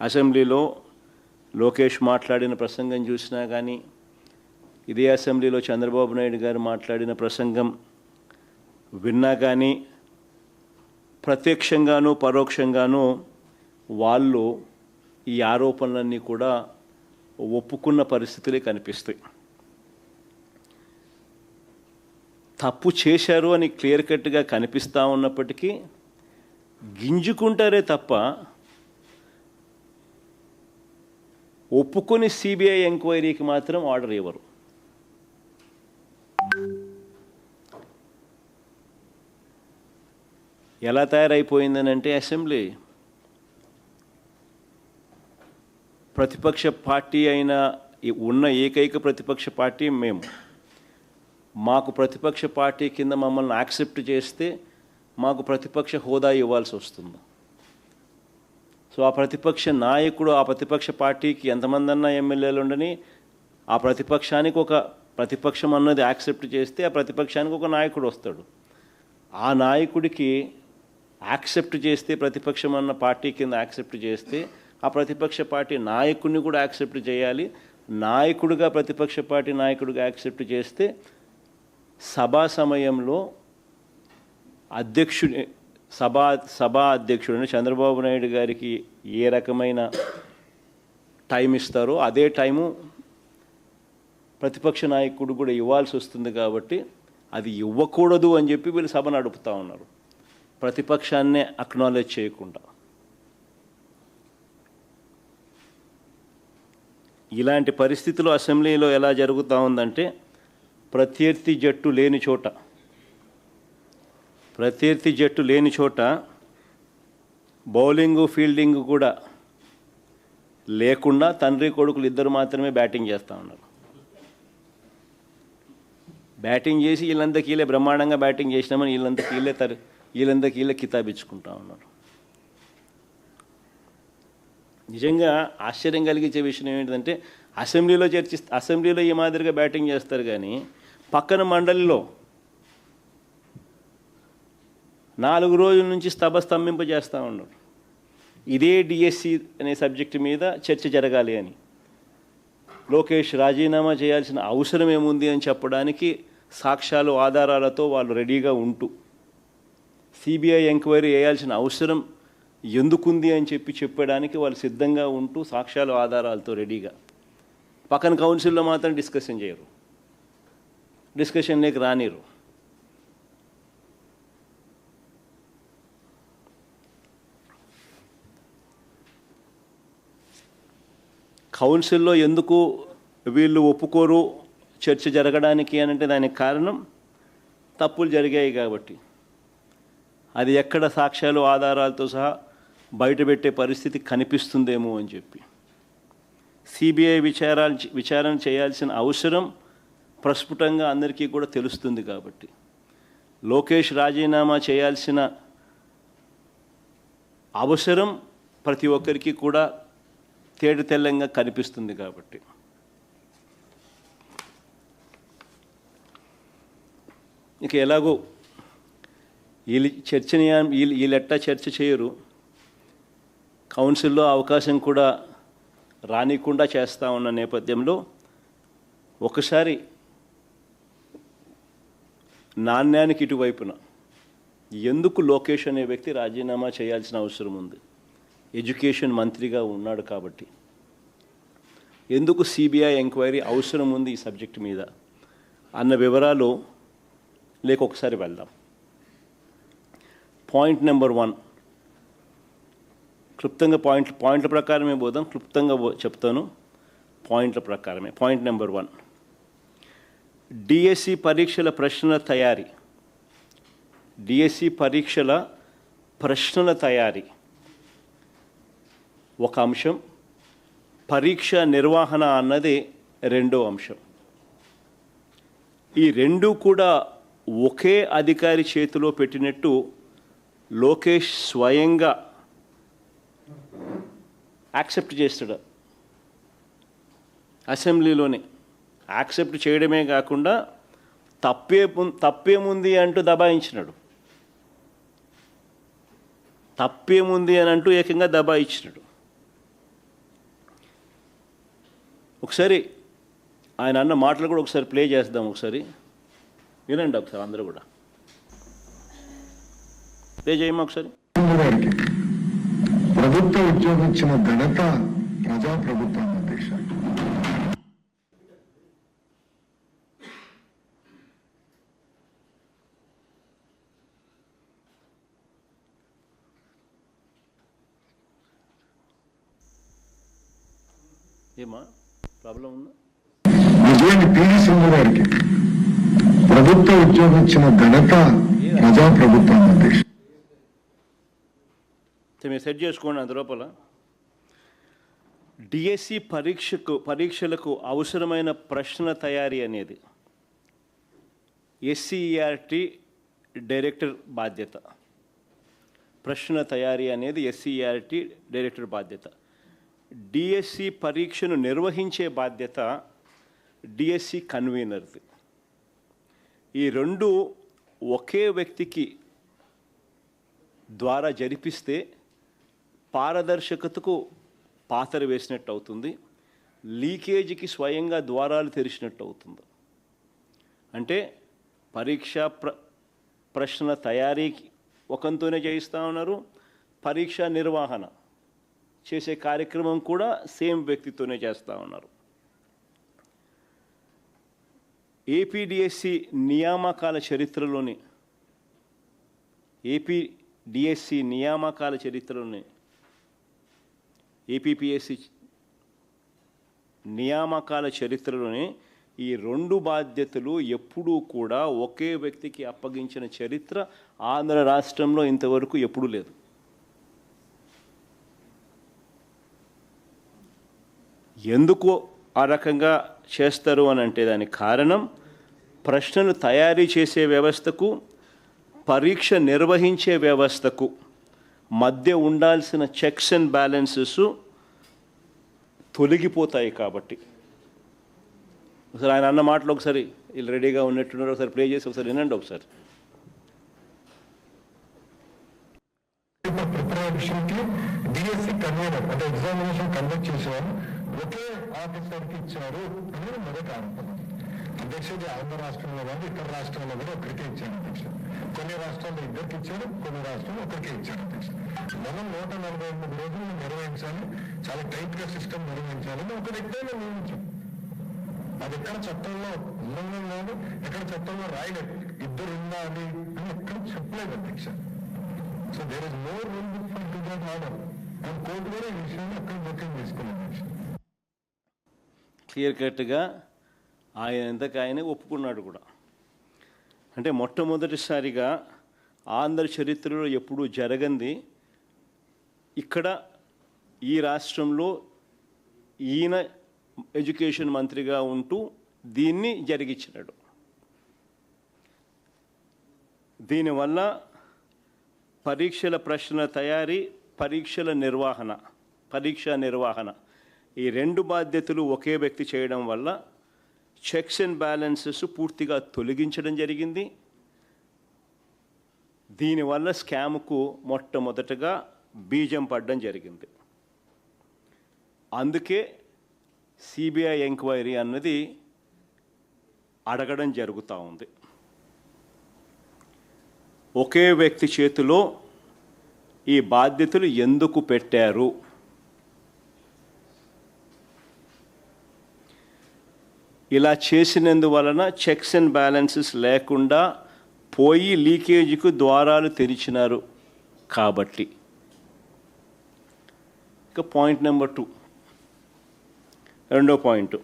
అసెంబ్లీలో లోకేష్ మాట్లాడిన ప్రసంగం చూసినా కానీ, ఇదే అసెంబ్లీలో చంద్రబాబు నాయుడు గారు మాట్లాడిన ప్రసంగం విన్నా కానీ, ప్రత్యక్షంగానూ పరోక్షంగానూ వాళ్ళు ఈ ఆరోపణలన్నీ కూడా ఒప్పుకున్న పరిస్థితులే కనిపిస్తాయి. తప్పు చేశారు అని క్లియర్ కట్గా కనిపిస్తూ ఉన్నప్పటికీ గింజుకుంటారే తప్ప ఒప్పుకొని సిబిఐ ఎంక్వైరీకి మాత్రం ఆర్డర్ ఇవ్వరు. ఎలా తయారైపోయిందనంటే అసెంబ్లీ ప్రతిపక్ష పార్టీ అయిన ఉన్న ఏకైక ప్రతిపక్ష పార్టీ మేము. మాకు ప్రతిపక్ష పార్టీ కింద మమ్మల్ని యాక్సెప్ట్ చేస్తే మాకు ప్రతిపక్ష హోదా ఇవ్వాల్సి వస్తుంది. సో ఆ ప్రతిపక్ష నాయకుడు ఆ ప్రతిపక్ష పార్టీకి ఎంతమంది అన్నా ఎమ్మెల్యేలు ఉండని ఆ ప్రతిపక్షానికి ఒక ప్రతిపక్షం అన్నది యాక్సెప్ట్ చేస్తే ఆ ప్రతిపక్షానికి ఒక నాయకుడు వస్తాడు. ఆ నాయకుడికి యాక్సెప్ట్ చేస్తే ప్రతిపక్షం అన్న పార్టీ కింద యాక్సెప్ట్ చేస్తే ఆ ప్రతిపక్ష పార్టీ నాయకుడిని కూడా యాక్సెప్ట్ చేయాలి. నాయకుడిగా ప్రతిపక్ష పార్టీ నాయకుడిగా యాక్సెప్ట్ చేస్తే సభా సమయంలో సభా అధ్యక్షుడిని చంద్రబాబు నాయుడు గారికి ఏ రకమైన టైం ఇస్తారో అదే టైము ప్రతిపక్ష నాయకుడు కూడా ఇవ్వాల్సి వస్తుంది. కాబట్టి అది ఇవ్వకూడదు అని చెప్పి వీళ్ళు సభ నడుపుతూ ఉన్నారు, ప్రతిపక్షాన్నే అక్నాలెడ్జ్ చేయకుండా. ఇలాంటి పరిస్థితులు అసెంబ్లీలో ఎలా జరుగుతూ ఉందంటే ప్రత్యర్థి జట్టు లేని చోట బౌలింగు ఫీల్డింగ్ కూడా లేకుండా తండ్రి కొడుకులు ఇద్దరు మాత్రమే బ్యాటింగ్ చేస్తూ ఉన్నారు. బ్యాటింగ్ చేసి వీళ్ళంతా బ్రహ్మాండంగా బ్యాటింగ్ చేసినామని వీళ్ళంతా కితాబిచ్చుకుంటా ఉన్నారు. నిజంగా ఆశ్చర్యం కలిగించే విషయం ఏంటంటే అసెంబ్లీలో ఈ మాదిరిగా బ్యాటింగ్ చేస్తారు కానీ పక్కన మండలిలో 4 రోజుల నుంచి స్తంభింపజేస్తూ ఉన్నారు. ఇదే డిఎస్సి అనే సబ్జెక్టు మీద చర్చ జరగాలి అని, లోకేష్ రాజీనామా చేయాల్సిన అవసరం ఏముంది అని చెప్పడానికి సాక్ష్యాలు ఆధారాలతో వాళ్ళు రెడీగా ఉంటూ, సిబిఐ ఎంక్వైరీ చేయాల్సిన అవసరం ఎందుకుంది అని చెప్పడానికి వాళ్ళు సిద్ధంగా ఉంటూ సాక్ష్యాలు ఆధారాలతో రెడీగా, పక్కన కౌన్సిల్లో మాత్రం డిస్కషన్ చేయరు, డిస్కషన్లోకి రానిరు. కౌన్సిల్లో ఎందుకు వీళ్ళు ఒప్పుకోరు చర్చ జరగడానికి అని అంటే దానికి కారణం తప్పులు జరిగాయి కాబట్టి. అది ఎక్కడ సాక్ష్యాలు ఆధారాలతో సహా బయటపెట్టే పరిస్థితి కనిపిస్తుందేమో అని చెప్పి సిబిఐ విచారణ చేయాల్సిన అవసరం ప్రస్ఫుటంగా అందరికీ కూడా తెలుస్తుంది. కాబట్టి లోకేష్ రాజీనామా చేయాల్సిన అవసరం ప్రతి ఒక్కరికి కూడా తేటతెల్లంగా కనిపిస్తుంది. కాబట్టి ఇక ఎలాగో వీళ్ళెట్టా చర్చ చేయరు, కౌన్సిల్లో అవకాశం కూడా రానికుండా చేస్తూ ఉన్న నేపథ్యంలో ఒకసారి నాణ్యానికి ఇటువైపున ఎందుకు లోకేష్ అనే వ్యక్తి రాజీనామా చేయాల్సిన అవసరం ఉంది, ఎడ్యుకేషన్ మంత్రిగా ఉన్నాడు కాబట్టి ఎందుకు సిబిఐ ఎంక్వైరీ అవసరం ఉంది ఈ సబ్జెక్టు మీద అన్న వివరాలు ఒకసారి వెళ్దాం. పాయింట్ నెంబర్ 1 క్లుప్తంగా పాయింట్ల ప్రకారమే పోదాం, క్లుప్తంగా చెప్తాను పాయింట్ల ప్రకారమే. పాయింట్ నెంబర్ 1, డిఎస్సి పరీక్షల ప్రశ్నల తయారీ. డిఎస్సి పరీక్షల ప్రశ్నల తయారీ ఒక అంశం, పరీక్ష నిర్వహణ అన్నది రెండో అంశం. ఈ రెండు కూడా ఒకే అధికారి చేతిలో పెట్టినట్టు లోకేష్ స్వయంగా యాక్సెప్ట్ చేస్తాడు. అసెంబ్లీలోనే యాక్సెప్ట్ చేయడమే కాకుండా తప్పేముంది అంటూ దబాయించినాడు. తప్పేముంది అని అంటూ ఏకంగా దబాయించినాడు. ఒకసారి ఆయన అన్న మాటలు కూడా ఒకసారి ప్లే చేద్దాం, ఒకసారి వినండి ఒకసారి అందరూ కూడా. ప్లే చేయమా ఒకసారి. ప్రభుత్వ ఉద్యోగం ఇచ్చిన ఘనత ప్రజాప్రభుత్వం అధ్యక్ష. ఏమా ప్రాబ్లం ఉందా? పివి సింధు గారికి ప్రభుత్వ ఉద్యోగం ఇచ్చిన ఘనత ప్రజాప్రభుత్వం అధ్యక్ష. మీరు సెట్ చేసుకోండి అంత లోపల. డిఎస్సి పరీక్షలకు అవసరమైన ప్రశ్న తయారీ అనేది ఎస్సీఈఆర్టీ డైరెక్టర్ బాధ్యత. ప్రశ్న తయారీ అనేది ఎస్సీఈఆర్టీ డైరెక్టర్ బాధ్యత. డిఎస్సి పరీక్షను నిర్వహించే బాధ్యత డిఎస్సి కన్వీనర్ది. ఈ రెండు ఒకే వ్యక్తికి ద్వారా జరిపిస్తే పారదర్శకతకు పాతర వేసినట్టు అవుతుంది, లీకేజీకి స్వయంగా ద్వారాలు తెరిచినట్టు అవుతుంది. అంటే ప్రశ్న తయారీకి ఒకంతోనే చేయిస్తూ ఉన్నారు, పరీక్ష నిర్వహణ చేసే కార్యక్రమం కూడా సేమ్ వ్యక్తితోనే చేస్తూ ఉన్నారు. ఏపీడిఎస్సి నియామకాల చరిత్రలోని ఏపీపీఎస్సి నియామకాల చరిత్రలోనే ఈ రెండు బాధ్యతలు ఎప్పుడూ కూడా ఒకే వ్యక్తికి అప్పగించిన చరిత్ర ఆంధ్ర రాష్ట్రంలో ఇంతవరకు ఎప్పుడూ లేదు. ఎందుకు ఆ రకంగా చేస్తారు అని అంటే దానికి కారణం, ప్రశ్నలు తయారీ చేసే వ్యవస్థకు పరీక్ష నిర్వహించే వ్యవస్థకు మధ్య ఉండాల్సిన చెక్స్ అండ్ బ్యాలెన్సెస్ తొలగిపోతాయి కాబట్టి. ఒకసారి ఆయన అన్న మాటలు ఒకసారి వీళ్ళు రెడీగా ఉన్నట్టున్నారు, ఒకసారి ప్లే చేసి ఒకసారి వినండి ఒకసారి. డిఎస్సి కన్వీనర్ అంటే ఎగ్జామినేషన్ కండక్ట్ చేసేవారు ఒకే ఆఫీసర్కి ఇచ్చారు అనేది మొదటి ఆరోపణ. అధ్యక్షుడు ఆంధ్ర రాష్ట్రంలో కానీ ఇతర రాష్ట్రాల్లో కూడా ఒకరికే ఇచ్చారు అధ్యక్ష. కొన్ని రాష్ట్రాల్లో ఇద్దరికి ఇచ్చారు, కొన్ని రాష్ట్రాల్లో ఒకరికే ఇచ్చారు అధ్యక్ష. మనం 148 రోజులు నిర్వహించాలి, చాలా టైట్ గా సిస్టమ్ నిర్వహించాలని ఒక వ్యక్తిని నియమించాం. అది ఎక్కడ చట్టంలో ఉల్లంఘన లేదు, ఎక్కడ చట్టంలో రాయలేదు, ఇద్దరు ఉండాలి అని ఎక్కడ చెప్పలేదు అధ్యక్ష. So there is no rule book for to that order. And court కూడా ఈ విషయాన్ని అక్కడ జోక్యం చేసుకున్నాం అధ్యక్ష. క్లియర్ కట్గా ఆయన ఎంతకు ఆయనే ఒప్పుకున్నాడు కూడా. అంటే మొట్టమొదటిసారిగా ఆంధ్ర చరిత్రలో ఎప్పుడూ జరగంది ఇక్కడ ఈ రాష్ట్రంలో ఈయన ఎడ్యుకేషన్ మంత్రిగా ఉంటూ దీన్ని జరిగించినాడు. దీనివల్ల పరీక్షల ప్రశ్న తయారీ, పరీక్ష నిర్వహణ ఈ రెండు బాధ్యతలు ఒకే వ్యక్తి చేయడం వల్ల చెక్స్ అండ్ బ్యాలెన్సెస్ పూర్తిగా తొలగించడం జరిగింది. దీనివల్ల స్కామ్కు మొట్టమొదటగా బీజం పడడం జరిగింది. అందుకే సిబిఐ ఎంక్వైరీ అన్నది అడగడం జరుగుతూ ఉంది. ఒకే వ్యక్తి చేతిలో ఈ బాధ్యతలు ఎందుకు పెట్టారు? ఇలా చేసినందువలన చెక్స్ అండ్ బ్యాలెన్సెస్ లేకుండా పోయి లీకేజీకు ద్వారాలు తెరిచినారు కాబట్టి. ఇక పాయింట్ నెంబర్ 2, రెండో పాయింట్,